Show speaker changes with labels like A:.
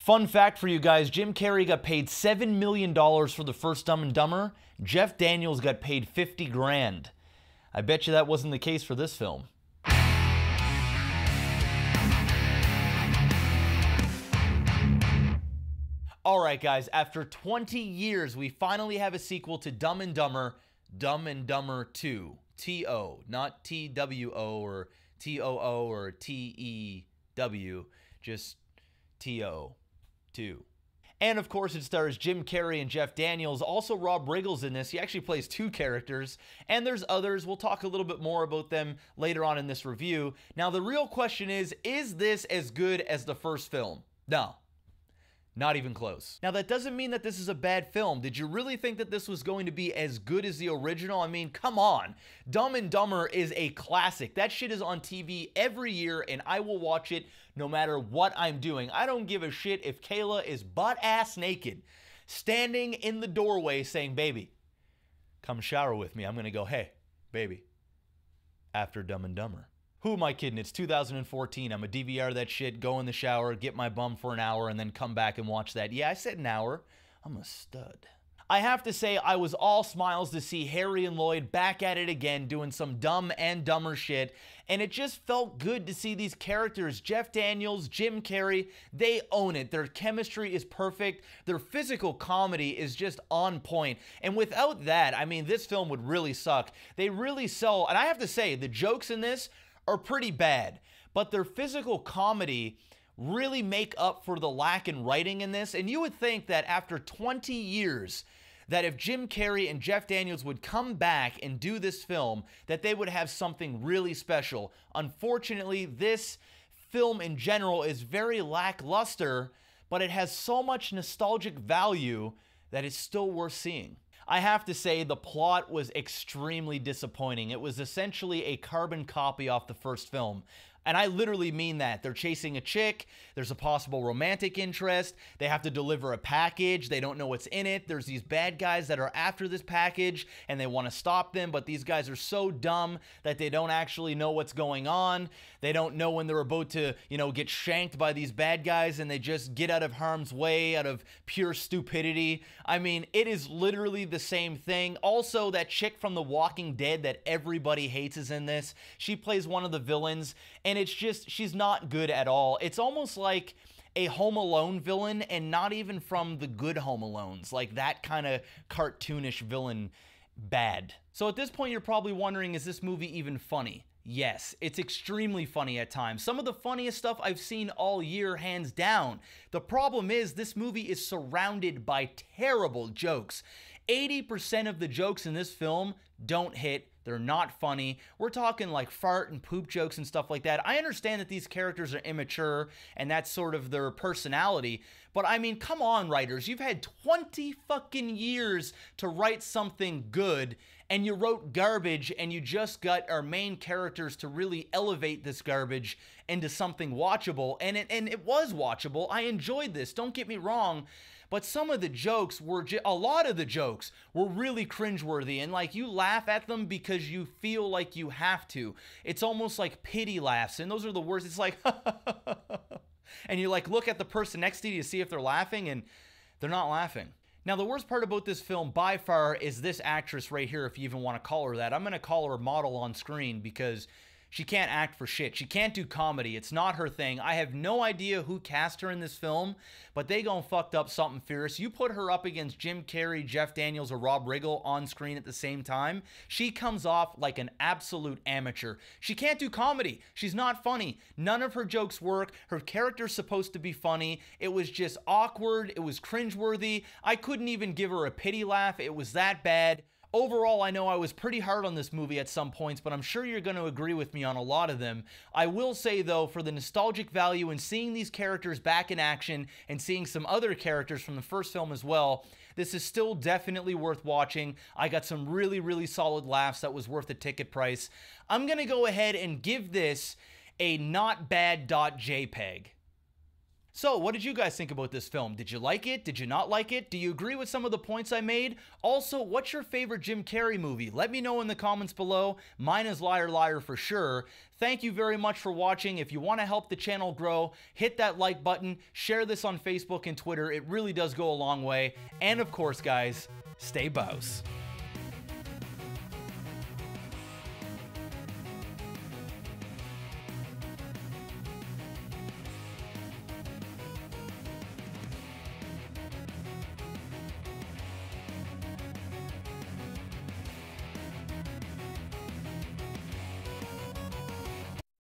A: Fun fact for you guys, Jim Carrey got paid $7 million for the first Dumb and Dumber. Jeff Daniels got paid 50 grand. I bet you that wasn't the case for this film. Alright guys, after 20 years, we finally have a sequel to Dumb and Dumber 2. T-O, not T-W-O or T-O-O or T-E-W, just T-O, 2. And of course it stars Jim Carrey and Jeff Daniels. Also Rob Riggle's in this. He actually plays two characters. And there's others. We'll talk a little bit more about them later on in this review. Now the real question is this as good as the first film? No. Not even close. Now that doesn't mean that this is a bad film. Did you really think that this was going to be as good as the original? I mean, come on. Dumb and Dumber is a classic. That shit is on TV every year and I will watch it no matter what I'm doing. I don't give a shit if Kayla is butt-ass naked, standing in the doorway saying, baby, come shower with me. I'm gonna go, hey, baby, after Dumb and Dumber. Who am I kidding? It's 2014. I'm a DVR that shit, go in the shower, get my bum for an hour, and then come back and watch that. Yeah, I said an hour. I'm a stud. I have to say, I was all smiles to see Harry and Lloyd back at it again, doing some Dumb and Dumber shit, and it just felt good to see these characters, Jeff Daniels, Jim Carrey, they own it. Their chemistry is perfect. Their physical comedy is just on point, and without that, I mean, this film would really suck. They really sell, and I have to say, the jokes in this are pretty bad, but their physical comedy really make up for the lack in writing in this. And you would think that after 20 years, that if Jim Carrey and Jeff Daniels would come back and do this film, that they would have something really special. Unfortunately, this film in general is very lackluster, but it has so much nostalgic value that it's still worth seeing. I have to say the plot was extremely disappointing. It was essentially a carbon copy off the first film. And I literally mean that. They're chasing a chick, there's a possible romantic interest, they have to deliver a package, they don't know what's in it, there's these bad guys that are after this package and they want to stop them, but these guys are so dumb that they don't actually know what's going on. They don't know when they're about to, you know, get shanked by these bad guys, and they just get out of harm's way out of pure stupidity. I mean, it is literally the same thing. Also, that chick from The Walking Dead that everybody hates is in this. She plays one of the villains, and it's just, she's not good at all. It's almost like a Home Alone villain, and not even from the good Home Alones, like that kind of cartoonish villain bad. So at this point, you're probably wondering, is this movie even funny? Yes, it's extremely funny at times. Some of the funniest stuff I've seen all year, hands down. The problem is, this movie is surrounded by terrible jokes. 80% of the jokes in this film don't hit. They're not funny. We're talking like fart and poop jokes and stuff like that. I understand that these characters are immature and that's sort of their personality, but I mean, come on, writers. You've had 20 fucking years to write something good, and you wrote garbage, and you just got our main characters to really elevate this garbage into something watchable, and it was watchable. I enjoyed this, don't get me wrong. But some of the jokes were, a lot of the jokes were really cringeworthy, and like you laugh at them because you feel like you have to. It's almost like pity laughs, and those are the worst. It's like, and you like look at the person next to you to see if they're laughing, and they're not laughing. Now, the worst part about this film by far is this actress right here, if you even want to call her that. I'm going to call her model on screen because she can't act for shit. She can't do comedy. It's not her thing. I have no idea who cast her in this film, but they gone fucked up something fierce. You put her up against Jim Carrey, Jeff Daniels, or Rob Riggle on screen at the same time, she comes off like an absolute amateur. She can't do comedy. She's not funny. None of her jokes work. Her character's supposed to be funny. It was just awkward. It was cringeworthy. I couldn't even give her a pity laugh. It was that bad. Overall, I know I was pretty hard on this movie at some points, but I'm sure you're going to agree with me on a lot of them. I will say, though, for the nostalgic value in seeing these characters back in action and seeing some other characters from the first film as well, this is still definitely worth watching. I got some really, really solid laughs that was worth the ticket price. I'm going to go ahead and give this a not bad .jpeg. So, what did you guys think about this film? Did you like it? Did you not like it? Do you agree with some of the points I made? Also, what's your favorite Jim Carrey movie? Let me know in the comments below. Mine is Liar Liar for sure. Thank you very much for watching. If you want to help the channel grow, hit that like button, share this on Facebook and Twitter. It really does go a long way. And of course, guys, stay Bouse.